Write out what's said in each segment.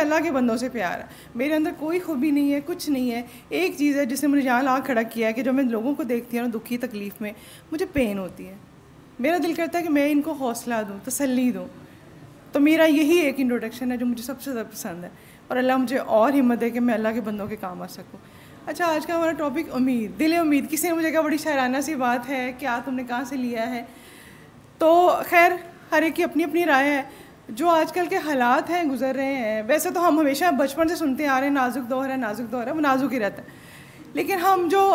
اللہ کے بندوں سے پیار ہے. میرے اندر کوئی خوبی نہیں ہے, کچھ نہیں ہے. ایک چیز ہے جس نے مجھے یہاں لا کھڑا کیا ہے کہ جو میں لوگوں کو دیکھتی ہوں نا دکھی تکلیف میں, مجھے پین ہوتی ہے. میرا دل کرتا ہے کہ میں ان کو حوصلہ دوں, تسلی دوں. تو میرا یہی ایک انٹروڈکشن ہے جو مجھے سب سے زیادہ پسند ہے, اور اللہ مجھے اور ہمت دے کہ میں اللہ کے بندوں کے کام آ سکوں. اچھا, آج کا ہمارا ٹاپک امید, دل امید. کسی نے مجھے کہا بڑی شاعرانہ سی بات ہے, کیا تم نے کہاں سے لیا ہے؟ تو خیر ہر ایک کی اپنی اپنی رائے ہے. جو آج کل کے حالات ہیں گزر رہے ہیں, ویسے تو ہم ہمیشہ بچپن سے سنتے آ رہے ہیں نازک دور ہے, نازک دور ہے, وہ نازک ہی رہتا ہے. لیکن ہم جو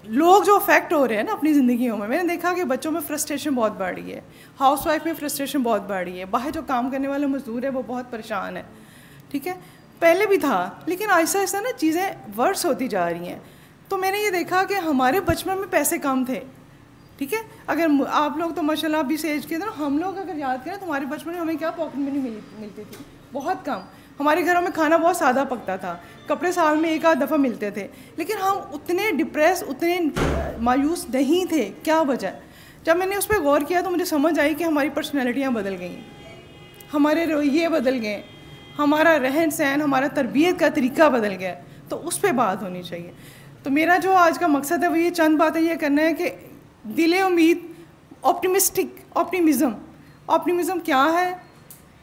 لوگ جو افیکٹ ہو رہے ہیں نا اپنی زندگیوں میں نے دیکھا کہ بچوں میں فرسٹریشن بہت بڑھ رہی ہے, ہاؤس وائف میں فرسٹریشن بہت بڑھ رہی ہے, باہر جو کام کرنے والا مزدور ہے وہ بہت پریشان ہے. ٹھیک ہے, پہلے بھی تھا لیکن آہستہ آہستہ نا چیزیں ورس ہوتی جا رہی ہیں. تو میں نے یہ دیکھا کہ ہمارے بچپن میں پیسے کم تھے. ٹھیک ہے, اگر آپ لوگ تو ماشاء اللہ اب اس ایج کے تھے نا, ہم لوگ اگر یاد کریں تو ہمارے بچپن میں ہمیں کیا پاکٹ منی ملتی تھی, بہت کم. ہمارے گھروں میں کھانا بہت سادہ پکتا تھا, کپڑے سال میں ایک آدھ دفعہ ملتے تھے, لیکن ہم اتنے ڈپریس, اتنے مایوس نہیں تھے. کیا وجہ؟ جب میں نے اس پہ غور کیا تو مجھے سمجھ آئی کہ ہماری پرسنالٹیاں بدل گئیں, ہمارے رویے بدل گئے, ہمارا رہن سہن, ہمارا تربیت کا طریقہ بدل گیا. تو اس پہ بات ہونی چاہیے. تو میرا جو آج کا مقصد ہے وہ یہ چند باتیں یہ کرنا ہے کہ دل امید, آپٹیمزم کیا ہے,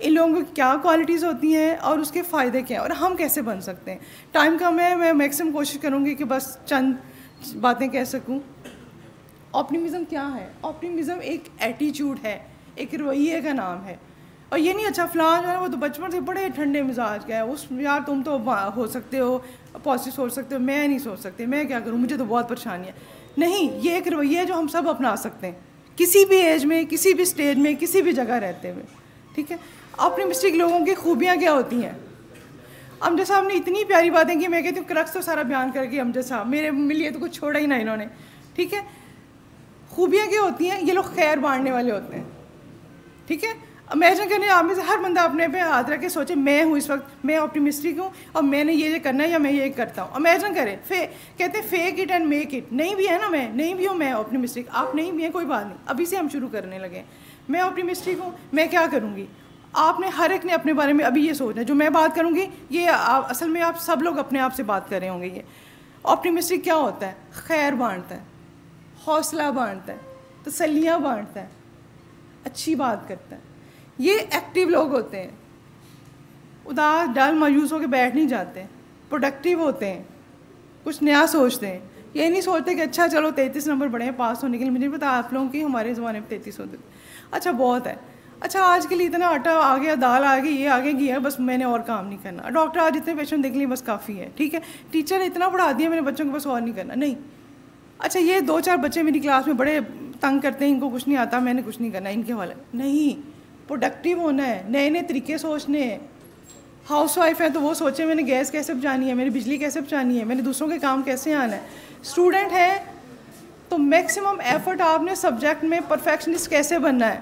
ان لوگوں کی کیا کوالٹیز ہوتی ہیں اور اس کے فائدے کیا ہیں اور ہم کیسے بن سکتے ہیں. ٹائم کم ہے, میں میکسیمم کوشش کروں گی کہ بس چند باتیں کہہ سکوں. آپٹیمزم کیا ہے؟ آپٹیمزم ایک ایٹیچیوڈ ہے, ایک رویے کا نام ہے. اور یہ نہیں اچھا فلاں جو ہے وہ تو بچپن سے بڑے ٹھنڈے مزاج کا ہے, اس یار تم تو ہو سکتے ہو, پازیٹیو سوچ سکتے ہو, میں نہیں سوچ سکتے, میں کیا کروں, مجھے تو بہت پریشانی ہے. نہیں, یہ ایک رویہ ہے جو ہم سب اپنا سکتے ہیں کسی بھی ایج میں, کسی بھی اسٹیج میں, کسی بھی جگہ رہتے ہوئے. ٹھیک ہے, آپٹیمسٹک لوگوں کی خوبیاں کیا ہوتی ہیں؟ امجد صاحب نے اتنی پیاری باتیں کی, میں کہتی ہوں کرکس تو سارا بیان کر کے امجد صاحب, میرے لیے تو کچھ چھوڑا ہی نہ انہوں نے. ٹھیک ہے, خوبیاں کیا ہوتی ہیں؟ یہ لوگ خیر بانٹنے والے ہوتے ہیں. ٹھیک ہے, امیجن کریں آپ میں سے ہر بندہ اپنے پہ ہاتھ رکھ کے سوچے میں ہوں اس وقت, میں آپٹیمسٹک ہوں اور میں نے یہ کرنا ہے یا میں یہ کرتا ہوں. امیجن کریں, کہتے ہیں fake it and make it. نہیں بھی ہے نا, میں نہیں بھی ہوں, میں آپٹیمسٹک, آپ نہیں بھی ہیں, کوئی بات نہیں, ابھی سے ہم شروع کرنے لگے. میں آپٹیمسٹک ہوں, میں کیا کروں گی؟ آپ نے ہر ایک نے اپنے بارے میں ابھی یہ سوچنا ہے, جو میں بات کروں گی یہ اصل میں آپ سب لوگ اپنے آپ سے بات کر رہے ہوں گے. یہ آپٹیمسٹک کیا ہوتا ہے؟ خیر بانٹتا ہے, حوصلہ بانٹتا ہے, تسلیاں بانٹتا ہے, اچھی بات کرتا ہے. یہ ایکٹیو لوگ ہوتے ہیں, اداس ڈل مایوس ہو کے بیٹھ نہیں جاتے, پروڈکٹیو ہوتے ہیں, کچھ نیا سوچتے ہیں. یہ نہیں سوچتے کہ اچھا چلو 33 نمبر بڑے ہیں پاس ہونے کے لیے. مجھے نہیں پتا آپ لوگوں کی, ہمارے زمانے میں 33 ہوتے تھے. اچھا بہت ہے, اچھا آج کے لیے اتنا آٹا آ گیا, دال آ گئی, یہ آگے گیا, بس میں نے اور کام نہیں کرنا. ڈاکٹر آج اتنے پیشنٹ دیکھ لیے بس کافی ہے. ٹھیک ہے, ٹیچر نے اتنا پڑھا دیا میں نے بچوں کو, بس اور نہیں کرنا. نہیں, اچھا یہ 2-4 بچے میری کلاس میں بڑے تنگ کرتے ہیں, ان کو کچھ نہیں آتا, میں نے کچھ نہیں کرنا, ان کے حوالے نہیں. پروڈکٹیو ہونا ہے, نئے نئے طریقے سوچنے ہیں. ہاؤس وائف ہے تو وہ سوچیں میں نے گیس کیسے بچانی ہے, میں نے بجلی کیسے بچانی ہے, میں نے دوسروں کے کام کیسے آنا ہے. اسٹوڈنٹ ہے تو میکسیمم ایفرٹ آپ نے سبجیکٹ میں پرفیکشنسٹ کیسے بننا ہے.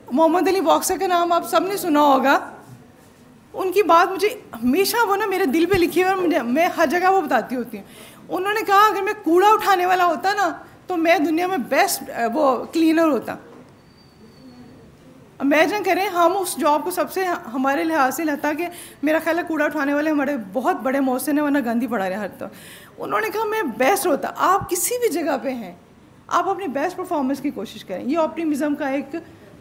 محمد علی باکسر کا نام آپ سب نے سنا ہوگا, ان کی بات مجھے ہمیشہ وہ نا میرے دل پہ لکھی ہے اور میں ہر جگہ وہ بتاتی ہوتی ہوں. انہوں نے کہا اگر میں کوڑا اٹھانے والا ہوتا نا تو میں دنیا میں بیسٹ وہ کلینر ہوتا. امیجن کریں ہم اس جاب کو سب سے ہمارے لحاظ سے لتا کہ میرا خیال ہے کوڑا اٹھانے والے ہمارے بہت بڑے محسن ہیں, ورنہ گندی پڑا رہے ہر طرف. انہوں نے کہا میں بیسٹ ہوتا. آپ کسی بھی جگہ پہ ہیں, آپ اپنی بیسٹ پرفارمنس کی کوشش کریں. یہ آپٹیمزم کا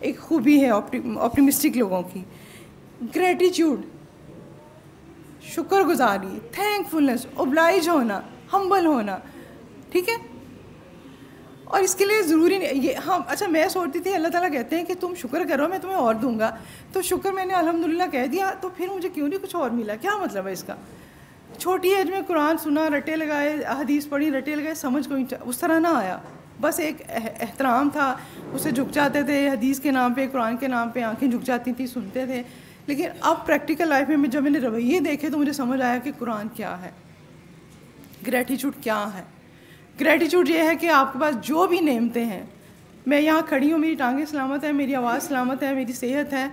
ایک خوبی ہے آپٹیمسٹک لوگوں کی. گریٹیچیوڈ, شکر گزاری, تھینک فلنس, اوبلائج ہونا, ہمبل ہونا. ٹھیک ہے, اور اس کے لیے ضروری نہیں یہ ہم اچھا میں سوچتی تھی اللہ تعالیٰ کہتے ہیں کہ تم شکر کرو میں تمہیں اور دوں گا, تو شکر میں نے الحمدللہ کہہ دیا, تو پھر مجھے کیوں نہیں کچھ اور ملا؟ کیا مطلب ہے اس کا؟ چھوٹی ایج میں قرآن سنا, رٹے لگائے, حدیث پڑھی, رٹے لگائے, سمجھ کوئی اس طرح نہ آیا. بس ایک احترام تھا, اسے جھک جاتے تھے, حدیث کے نام پہ, قرآن کے نام پہ آنکھیں جھک جاتی تھیں, سنتے تھے. لیکن اب پریکٹیکل لائف میں جب میں نے رویے دیکھے تو مجھے سمجھ آیا کہ قرآن کیا ہے, گریٹیچیوڈ کیا ہے. گریٹیچیوڈ یہ ہے کہ آپ کے پاس جو بھی نعمتیں ہیں, میں یہاں کھڑی ہوں, میری ٹانگیں سلامت ہیں, میری آواز سلامت ہے, میری صحت ہے,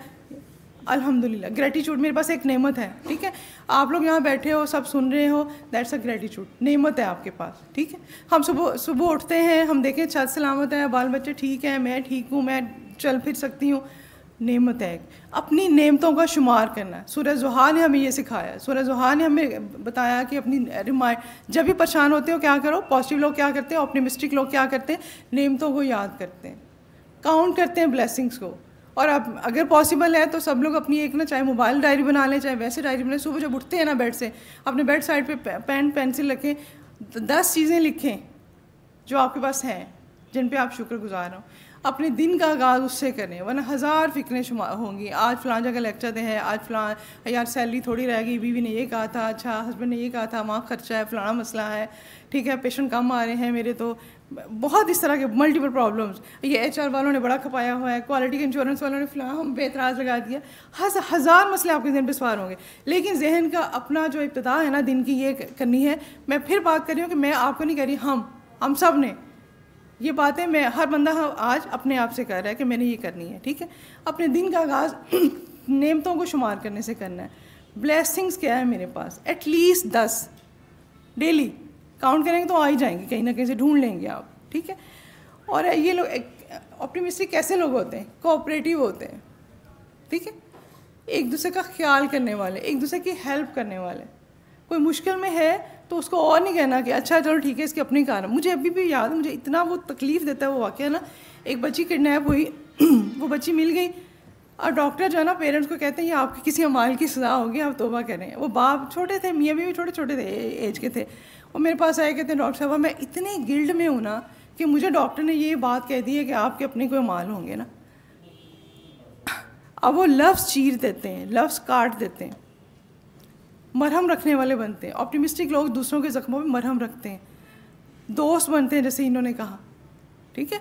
الحمدللہ. گریٹیچیوڈ میرے پاس ایک نعمت ہے. ٹھیک ہے, آپ لوگ یہاں بیٹھے ہو, سب سن رہے ہو, دیٹس اے گریٹیچیوڈ, نعمت ہے آپ کے پاس. ٹھیک ہے, ہم صبح اٹھتے ہیں, ہم دیکھیں چھت سلامت ہے, بال بچے ٹھیک ہیں, میں ٹھیک ہوں, میں چل پھر سکتی ہوں, نعمت ہے. اپنی نعمتوں کا شمار کرنا ہے. سورہ زحا نے ہمیں یہ سکھایا ہے. سورہ زحا نے ہمیں بتایا کہ اپنی جب بھی پریشان ہوتے ہو کیا کرو. پازیٹیو لوگ کیا کرتے ہیں, آپٹیمسٹک لوگ کیا کرتے ہیں, نعمتوں کو یاد کرتے ہیں, کاؤنٹ کرتے ہیں بلیسنگس کو. اور اب اگر پاسبل ہے تو سب لوگ اپنی ایک نا, چاہے موبائل ڈائری بنا لیں چاہے ویسے ڈائری بنا لیں, صبح جب اٹھتے ہیں نا بیڈ سے, اپنے بیڈ سائڈ پہ پین پینسل رکھیں, 10 چیزیں لکھیں جو آپ کے پاس ہیں جن پہ آپ شکر گزار ہوں. اپنے دن کا آغاز اس سے کریں, ورنہ 1000 فکریں ہوں گی. آج فلاں جگہ لیکچر دے ہے, آج فلاں یار سیلری تھوڑی رہ گئی, بیوی نے یہ کہا تھا, اچھا ہسبینڈ نے یہ کہا تھا, وہاں خرچہ ہے, فلانا مسئلہ ہے, ٹھیک ہے, پیشنٹ کم آ رہے ہیں میرے, تو بہت اس طرح کے ملٹیپل پرابلمس. یہ HR والوں نے بڑا کھپایا ہوا ہے, کوالٹی کے انشورنس والوں نے فلاں ہم بے اعتراض لگا دیا. 1000 مسئلے آپ کے ذہن پہ سوار ہوں گے. لیکن ذہن کا اپنا جو ابتدا ہے نا دن کی, یہ کرنی ہے. میں پھر بات کر رہی ہوں کہ میں آپ کو نہیں کہہ رہی, ہم سب نے یہ باتیں, میں ہر بندہ آج اپنے آپ سے کہہ رہا ہے کہ میں نے یہ کرنی ہے. ٹھیک ہے, اپنے دن کا آغاز نعمتوں کو شمار کرنے سے کرنا ہے. بلیسنگس کیا ہے میرے پاس, ایٹ لیسٹ 10 ڈیلی کاؤنٹ کریں گے تو آ ہی جائیں گے, کہیں نہ کہیں سے ڈھونڈ لیں گے آپ. ٹھیک ہے, اور یہ لوگ آپٹیمسٹک کیسے لوگ ہوتے ہیں, کوآپریٹیو ہوتے ہیں. ٹھیک ہے, ایک دوسرے کا خیال کرنے والے, ایک دوسرے کی ہیلپ کرنے والے. کوئی مشکل میں ہے تو اس کو اور نہیں کہنا کہ اچھا چلو ٹھیک ہے اس کی اپنی کار ہے. مجھے ابھی بھی یاد ہے, مجھے اتنا وہ تکلیف دیتا ہے وہ واقعہ نا. ایک بچی کڈنیپ ہوئی, وہ بچی مل گئی, اور ڈاکٹر جو ہے نا پیرنٹس کو کہتے ہیں یہ آپ کی کسی اعمال کی سزا ہوگی, آپ توبہ کریں. وہ باپ چھوٹے تھے, میاں بھی چھوٹے چھوٹے تھے, ایج کے تھے. وہ میرے پاس آئے, کہتے ہیں ڈاکٹر صاحب میں اتنے گلڈ میں ہوں نا کہ مجھے ڈاکٹر نے یہ بات کہہ دی ہے کہ آپ کے اپنے کوئی اعمال ہوں گے نا. اب وہ لفظ چیر دیتے ہیں, لفظ کاٹ دیتے ہیں, مرہم رکھنے والے بنتے ہیں. آپٹیمسٹک لوگ دوسروں کے زخموں میں مرہم رکھتے ہیں, دوست بنتے ہیں, جیسے انہوں نے کہا. ٹھیک ہے,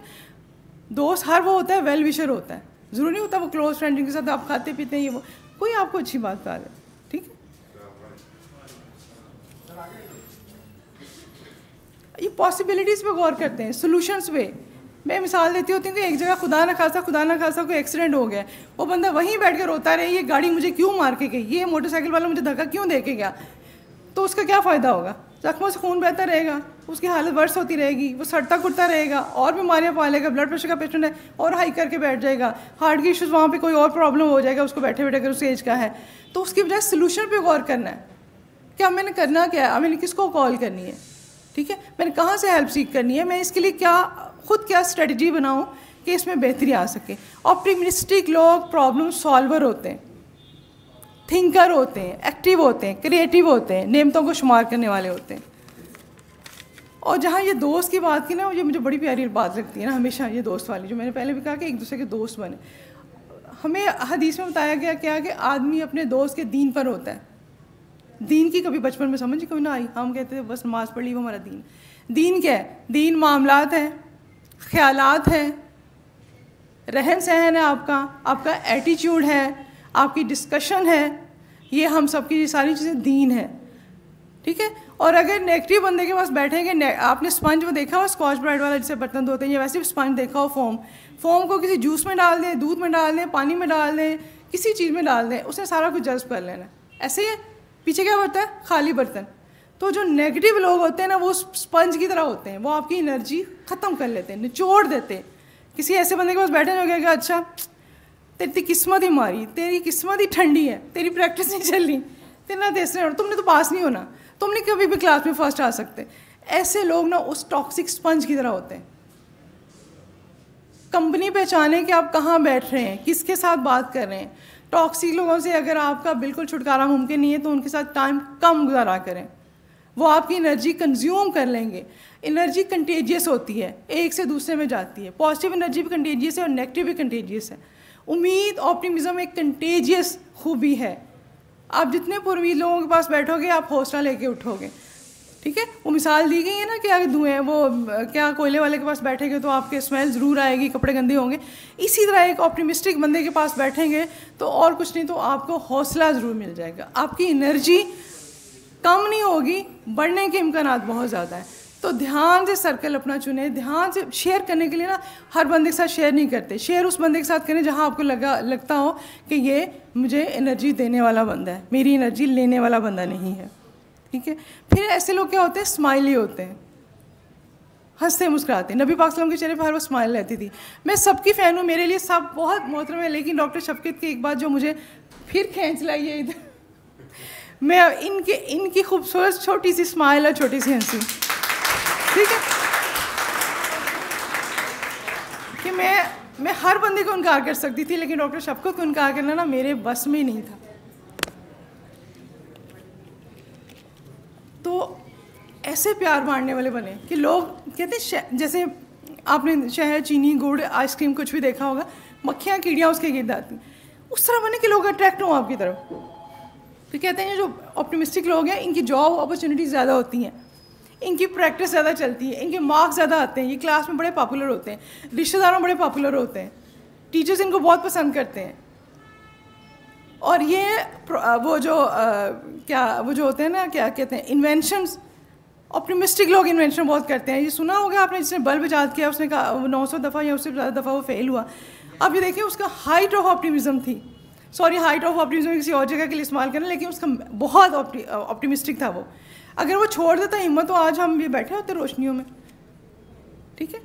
دوست ہر وہ ہوتا ہے ویل وشر ہوتا ہے, ضروری نہیں ہوتا وہ کلوز فرینڈ جن کے ساتھ آپ کھاتے پیتے ہیں, یہ وہ کوئی آپ کو اچھی بات بتا دے. ٹھیک ہے, یہ پاسبلٹیز پہ غور کرتے ہیں, سولوشنس پہ. میں مثال دیتی ہوتی ہوں کہ ایک جگہ خدا نہ خاصا کوئی ایکسیڈنٹ ہو گیا, وہ بندہ وہیں بیٹھ کے روتا رہے, یہ گاڑی مجھے کیوں مار کے گئی, یہ موٹر سائیکل والا مجھے دھکا کیوں دے کے گیا, تو اس کا کیا فائدہ ہوگا؟ زخموں سے خون بہتا رہے گا, اس کی حالت ورس ہوتی رہے گی, وہ سڑتا کٹتا رہے گا, اور بیماریاں پالے گا. بلڈ پریشر کا پیشنٹ ہے اور ہائی کر کے بیٹھ جائے گا, ہارٹ کے ایشوز, وہاں پہ کوئی اور پرابلم ہو جائے گا اس کو بیٹھے بیٹھے اگر اس ایج کا ہے. تو اس کی بجائے سلوشن پہ غور کرنا ہے کہ اب میں نے کرنا کیا ہے, اب میں نے کس کو کال کرنی ہے. ٹھیک ہے, میں نے کہاں سے ہیلپ سیک کرنی ہے, میں اس کے لیے خود کیا اسٹریٹجی بناؤں کہ اس میں بہتری آ سکے. آپٹیمسٹک لوگ پرابلم سالور ہوتے ہیں, تھنکر ہوتے ہیں, ایکٹیو ہوتے ہیں, کریٹیو ہوتے ہیں, نعمتوں کو شمار کرنے والے ہوتے ہیں. اور جہاں یہ دوست کی بات کی نا, یہ مجھے بڑی پیاری بات لگتی ہے نا ہمیشہ, یہ دوست والی, جو میں نے پہلے بھی کہا کہ ایک دوسرے کے دوست بنے. ہمیں حدیث میں بتایا گیا کیا کہ آدمی اپنے دوست کے دین پر ہوتا ہے. دین کی کبھی بچپن میں سمجھ کوئی نہ آئی, ہم کہتے ہیں بس نماز پڑھ لی وہ ہمارا دین. دین کیا ہے؟ دین معاملات ہیں, خیالات ہیں, رہن سہن ہے, آپ کا ایٹیچیوڈ ہے, آپ کی ڈسکشن ہے, یہ ہم سب کی ساری چیزیں دین ہے. ٹھیک ہے, اور اگر نیگیٹو بندے کے پاس بیٹھیں گے, آپ نے اسپنج وہ دیکھا ہو اسکاچ برائٹ والا جسے برتن دھوتے ہیں, یا ویسے بھی اسپنج دیکھا ہو, فوم کو کسی جوس میں ڈال دیں, دودھ میں ڈال دیں, پانی میں ڈال دیں, کسی چیز میں ڈال دیں, اس نے سارا کچھ جذب کر لینا. ایسے ہی ہے, پیچھے کیا برتا ہے؟ خالی برتن. تو جو نیگیٹو لوگ ہوتے ہیں نا, وہ اسپنج کی طرح ہوتے ہیں, وہ آپ کی انرجی ختم کر لیتے ہیں, نچوڑ دیتے ہیں. کسی ایسے بندے کے پاس بیٹھے ہو گیا کہ اچھا تیری قسمت ہی ماری, تیری قسمت ہی ٹھنڈی ہے, تیری پریکٹس نہیں چل رہی, تیرا تیسرے ہونا, تم نے تو پاس نہیں ہونا, تم نے کبھی بھی کلاس میں فرسٹ آ سکتے. ایسے لوگ نا اس ٹاکسک اسپنج کی طرح ہوتے ہیں. کمپنی پہچانے کہ آپ کہاں بیٹھ رہے ہیں, کس کے ساتھ بات کر رہے ہیں. ٹاکسک لوگوں سے اگر آپ کا بالکل چھٹکارا ممکن نہیں ہے تو ان کے ساتھ ٹائم کم گزارا کریں, وہ آپ کی انرجی کنزیوم کر لیں گے. انرجی کنٹیجیس ہوتی ہے, ایک سے دوسرے میں جاتی ہے. پازیٹیو انرجی بھی کنٹیجیس ہے اور نیگیٹو بھی کنٹیجیس ہے. امید, آپٹیمزم ایک کنٹیجیس خوبی ہے. آپ جتنے پر امید لوگوں کے پاس بیٹھو گے آپ حوصلہ لے کے اٹھو گے. ٹھیک ہے, وہ مثال دی گئی ہے نا کہ اگر دھوئیں, وہ کیا کوئلے والے کے پاس بیٹھیں گے تو آپ کے اسمیل ضرور آئے گی, کپڑے گندے ہوں گے. اسی طرح ایک آپٹیمسٹک بندے کے پاس بیٹھیں گے تو اور کچھ نہیں تو آپ کو حوصلہ ضرور مل جائے گا. آپ کی انرجی کم نہیں ہوگی, بڑھنے کے امکانات بہت زیادہ ہیں. تو دھیان سے سرکل اپنا چنیں, دھیان سے شیئر کرنے کے لیے نا ہر بندے کے ساتھ شیئر نہیں کرتے. شیئر اس بندے کے ساتھ کریں جہاں آپ کو لگتا ہو کہ یہ مجھے انرجی دینے والا بندہ ہے, میری انرجی لینے والا بندہ نہیں ہے. ٹھیک ہے, پھر ایسے لوگ کیا ہوتے ہیں, اسمائلی ہوتے ہیں, ہنستے مسکراتے. نبی پاک صلی اللہ علیہ وسلم کے چہرے پر ہر وقت اسمائل رہتی تھی. میں سب کی فین ہوں, میرے لیے سب بہت محترم ہے, لیکن ڈاکٹر شفقت کی ایک بات جو مجھے پھر کھینچ لائی ہے ادھر, میں ان کی خوبصورت چھوٹی سی اسمائل اور چھوٹی سی ہنسی, ٹھیک ہے, کہ میں ہر بندے کو انکار کر سکتی تھی, لیکن ڈاکٹر شفقت کو انکار کرنا نا میرے بس میں نہیں تھا. تو ایسے پیار بانٹنے والے بنے کہ لوگ کہتے ہیں, جیسے آپ نے شہد, چینی, گڑ, آئس کریم کچھ بھی دیکھا ہوگا, مکھیاں کیڑیاں اس کے گرد آتی ہیں, اس طرح بنے کہ لوگ اٹریکٹ ہوں آپ کی طرف. تو کہتے ہیں جو آپٹیمسٹک لوگ ہیں ان کی جاب اپرچونیٹیز زیادہ ہوتی ہیں, ان کی پریکٹس زیادہ چلتی ہے, ان کے مارکس زیادہ آتے ہیں, یہ کلاس میں بڑے پاپولر ہوتے ہیں, رشتہ داروں میں بڑے پاپولر ہوتے ہیں, ٹیچرز ان کو بہت پسند کرتے ہیں. اور یہ وہ جو ہوتے ہیں نا, کیا کہتے ہیں, انوینشنز, آپٹیمسٹک لوگ انوینشن بہت کرتے ہیں. یہ سنا ہوگا آپ نے, جس نے بلب ایجاد کیا اس نے کہا 900 دفعہ یا اس سے زیادہ دفعہ وہ فیل ہوا. اب یہ دیکھیں اس کا ہائٹ آف آپٹیمزم تھی, ہائٹ آف آپٹیمزم کسی اور جگہ کے لیے استعمال کرنا, لیکن اس کا بہت آپٹیمسٹک تھا وہ. اگر وہ چھوڑ دیتا ہمت تو آج ہم بھی بیٹھے ہوتے روشنیوں میں, ٹھیک ہے.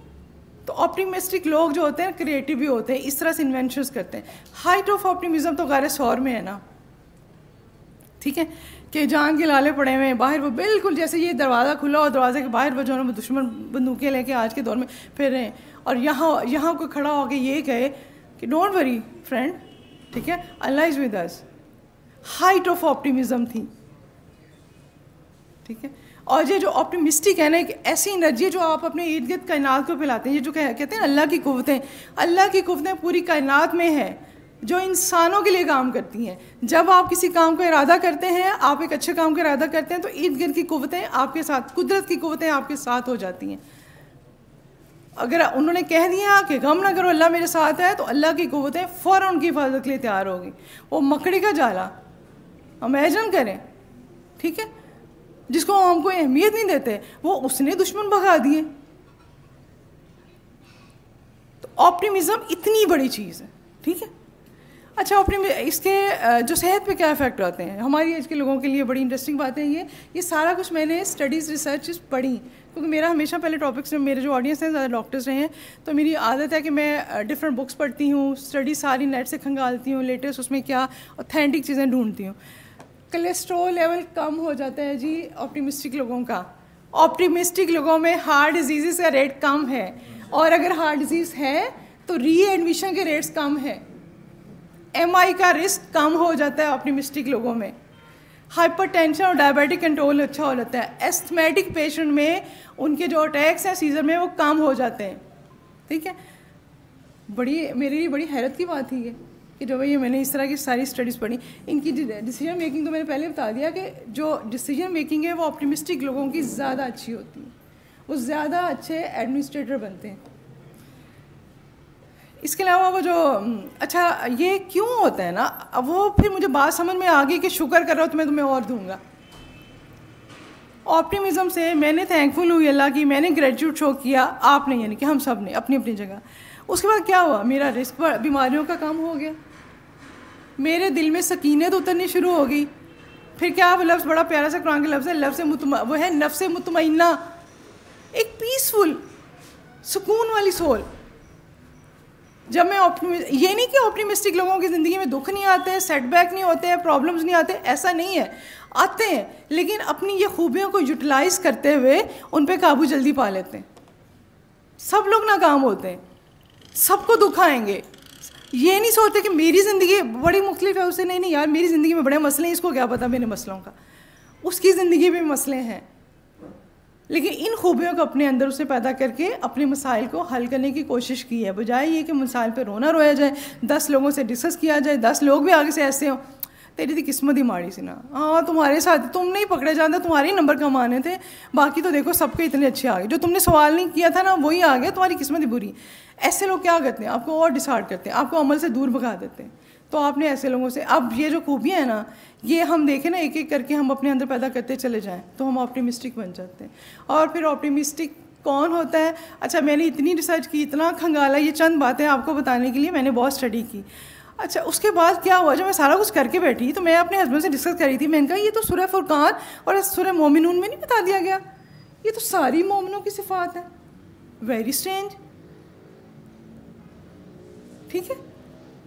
تو آپٹیمسٹک لوگ جو ہوتے ہیں کریٹو بھی ہوتے ہیں, اس طرح سے انوینشنز کرتے ہیں. ہائٹ آف آپٹیمزم تو غیر سور میں ہے نا, ٹھیک ہے, کہ جان کے لالے پڑے ہوئے ہیں باہر, وہ بالکل جیسے یہ دروازہ کھلا اور دروازے کے باہر وہ جو ہے دشمن بندوقیں لے کے آج کے دور میں پھر رہے ہیں, اور یہاں کوئی کھڑا ہو کے یہ کہے کہ ڈونٹ وری فرینڈ, ٹھیک ہے, اللہ is with us. Height of optimism تھی, ٹھیک ہے. اور یہ جو آپٹیمسٹک ہے نا, ایک ایسی انرجی جو آپ اپنے ارد گرد کائنات کو پھیلاتے ہیں. یہ جو کہتے ہیں اللہ کی قوتیں, اللہ کی قوتیں پوری کائنات میں ہیں جو انسانوں کے لیے کام کرتی ہیں. جب آپ کسی کام کا ارادہ کرتے ہیں, آپ ایک اچھے کام کا ارادہ کرتے ہیں, تو ارد گرد کی قوتیں آپ کے ساتھ, قدرت کی قوتیں آپ کے ساتھ ہو جاتی ہیں. اگر انہوں نے کہہ دیا کہ غم نہ کرو اللہ میرے ساتھ ہے, تو اللہ کی قوتیں فوراً ان کی حفاظت کے لیے تیار ہوگی. وہ مکڑی کا جالا امیجن کریں, ٹھیک ہے, جس کو ہم کوئی اہمیت نہیں دیتے, وہ اس نے دشمن بھگا دیے. تو آپٹیمزم اتنی بڑی چیز ہے, ٹھیک ہے. اچھا, اس کے جو صحت پہ کیا افیکٹ ہوتے ہیں ہماری ایج کے لوگوں کے لیے, بڑی انٹرسٹنگ بات ہے یہ سارا کچھ میں نے اسٹڈیز ریسرچ پڑھی, کیونکہ میرا ہمیشہ پہلے ٹاپکس میں میرے جو آڈینس ہیں زیادہ ڈاکٹرز رہے ہیں, تو میری عادت ہے کہ میں ڈفرینٹ بکس پڑھتی ہوں, اسٹڈی ساری نیٹ سے کھنگالتی ہوں, لیٹسٹ اس میں کیا اوتھینٹک چیزیں ڈھونڈتی ہوں. کولیسٹرول لیول کم ہو جاتا ہے جی آپٹیمسٹک لوگوں کا. آپٹیمسٹک لوگوں میں ہارٹ ڈیزیزز کا ریٹ کم ہے, اور اگر ہارٹ ڈیزیز ہے تو ری ایڈمیشن کے ریٹس کم ہے. ایم آئی کا رسک کم ہو جاتا ہے آپٹیمسٹک لوگوں میں. ہائپر ٹینشن اور ڈائبیٹک کنٹرول اچھا ہو جاتا ہے. ایستھمیٹک پیشنٹ میں ان کے جو اٹیکس ہیں سیزر میں وہ کم ہو جاتے ہیں, ٹھیک ہے. میرے لیے بڑی حیرت کی بات تھی یہ کہ جو یہ میں نے اس طرح کی ساری اسٹڈیز پڑھی, ان کی ڈیسیجن میکنگ تو میں نے پہلے بتا دیا کہ جو ڈیسیجن میکنگ ہے وہ آپٹیمسٹک لوگوں کی زیادہ اچھی ہوتی ہے, وہ زیادہ اچھے ایڈمنسٹریٹر بنتے ہیں. اس کے علاوہ وہ جو اچھا یہ کیوں ہوتا ہے نا, وہ پھر مجھے بات سمجھ میں آ گئی کہ شکر کر رہا ہوں تو میں تمہیں اور دوں گا. آپٹیمزم سے میں نے تھینکفل ہوئی اللہ کی, میں نے گریٹیوڈ شو کیا, آپ نے یعنی کہ ہم سب نے اپنی اپنی جگہ. اس کے بعد کیا ہوا, میرا رسک بیماریوں کا کم ہو گیا, میرے دل میں سکینت اترنی شروع ہو گئی. پھر کیا وہ لفظ بڑا پیارا سا قرآن کا لفظ ہے, وہ ہے نفس مطمئنہ, ایک پیسفل سکون والی سول. جب میں یہ نہیں کہ آپٹیمسٹک لوگوں کی زندگی میں دکھ نہیں آتے, سیٹ بیک نہیں ہوتے ہیں, پرابلمس نہیں آتے, ایسا نہیں ہے, آتے ہیں, لیکن اپنی یہ خوبیوں کو یوٹیلائز کرتے ہوئے ان پہ قابو جلدی پا لیتے ہیں. سب لوگ ناکام ہوتے ہیں, سب کو دکھ آئیں گے, یہ نہیں سوچتے کہ میری زندگی بڑی مختلف ہے اس سے. نہیں یار, میری زندگی میں بڑے مسئلے ہیں, اس کو کیا پتا میرے مسئلوں کا, اس کی زندگی میں مسئلے ہیں. لیکن ان خوبیوں کو اپنے اندر اسے پیدا کر کے اپنے مسائل کو حل کرنے کی کوشش کی ہے, بجائے یہ کہ مسائل پہ رویا جائے, 10 لوگوں سے ڈسکس کیا جائے, 10 لوگ بھی آگے سے ایسے ہوں, تیری تھی قسمت ہی ماڑی سی نا, ہاں تمہارے ساتھ تم نہیں پکڑے جاتے, تمہارے ہی نمبر کم آنے تھے, باقی تو دیکھو سب کے اتنے اچھے آ گئے, جو تم نے سوال نہیں کیا تھا نا وہی آ گیا, تمہاری قسمت ہی بری. ایسے لوگ کیا کرتے ہیں, آپ کو اور ڈسہارٹ کرتے ہیں, آپ کو عمل سے دور بھگا دیتے ہیں. تو آپ نے ایسے لوگوں سے, اب یہ جو خوبیاں ہیں نا, یہ ہم دیکھیں نا ایک ایک کر کے ہم اپنے اندر پیدا کرتے چلے جائیں تو ہم آپٹیمسٹک بن جاتے ہیں. اور پھر آپٹیمسٹک کون ہوتا ہے, اچھا میں نے اتنی ریسرچ کی, اتنا کھنگالا, یہ چند باتیں آپ کو بتانے کے لیے میں نے بہت اسٹڈی کی. اچھا اس کے بعد کیا ہوا, جب میں سارا کچھ کر کے بیٹھی تو میں اپنے ہسبینڈ سے ڈسکس کر رہی تھی, میں نے کہا یہ تو سورہ فرقان اور سورہ مومنون میں نہیں بتا دیا گیا, یہ تو ساری مومنوں کی صفات ہیں. Very strange. ٹھیک ہے,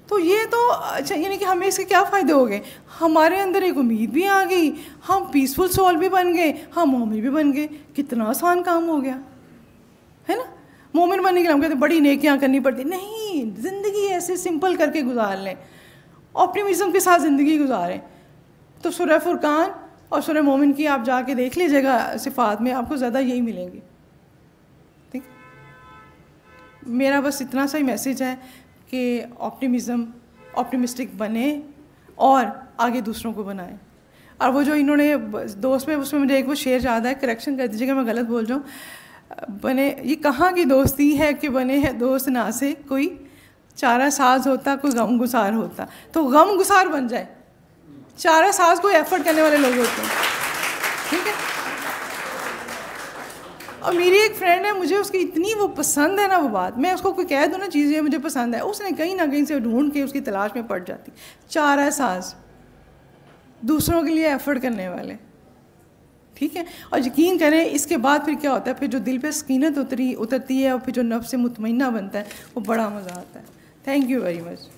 تو یہ تو اچھا, یعنی کہ ہمیں اس کے کیا فائدے ہو گئے؟ ہمارے اندر ایک امید بھی آ گئی, ہم پیسفل سول بھی بن گئے, ہم مومن بھی بن گئے. کتنا آسان کام ہو گیا ہے نا. مومن بننے کے لیے ہم کہتے ہیں بڑی نیکیاں کرنی پڑتی, نہیں, زندگی ایسے سمپل کر کے گزار لیں, آپٹیمزم کے ساتھ زندگی گزاریں. تو سورہ فرقان اور سورہ مومن کی آپ جا کے دیکھ لیجیے گا, صفات میں آپ کو زیادہ یہی ملیں گی. ٹھیک, میرا بس اتنا سا ہی میسیج ہے کہ آپٹیمسٹک بنیں اور آگے دوسروں کو بنائیں. اور وہ جو انہوں نے دوست میں, اس میں مجھے ایک وہ شعر یاد ہے, کریکشن کر دیجیے گا میں غلط بول جاؤں. بنے, یہ کہاں کی دوستی ہے کہ بنے ہے دوست نہ سے کوئی چارہ ساز ہوتا, کوئی غم گسار ہوتا. تو غم گسار بن جائے, چارہ ساز کوئی ایفرٹ کرنے والے لوگ ہوتے ہیں. ٹھیک ہے. اور میری ایک فرینڈ ہے, مجھے اس کی اتنی وہ پسند ہے نا وہ بات, میں اس کو کوئی کہہ دوں نا چیزیں مجھے پسند ہے, اس نے کہیں نہ کہیں سے ڈھونڈ کے اس کی تلاش میں پڑ جاتی. چارہ ساز, دوسروں کے لیے ایفرٹ کرنے والے. ٹھیک ہے. اور یقین کریں اس کے بعد پھر کیا ہوتا ہے, پھر جو دل پہ سکینت اترتی ہے اور پھر جو نفس مطمئنہ بنتا ہے, وہ بڑا مزہ آتا ہے. Thank you very much.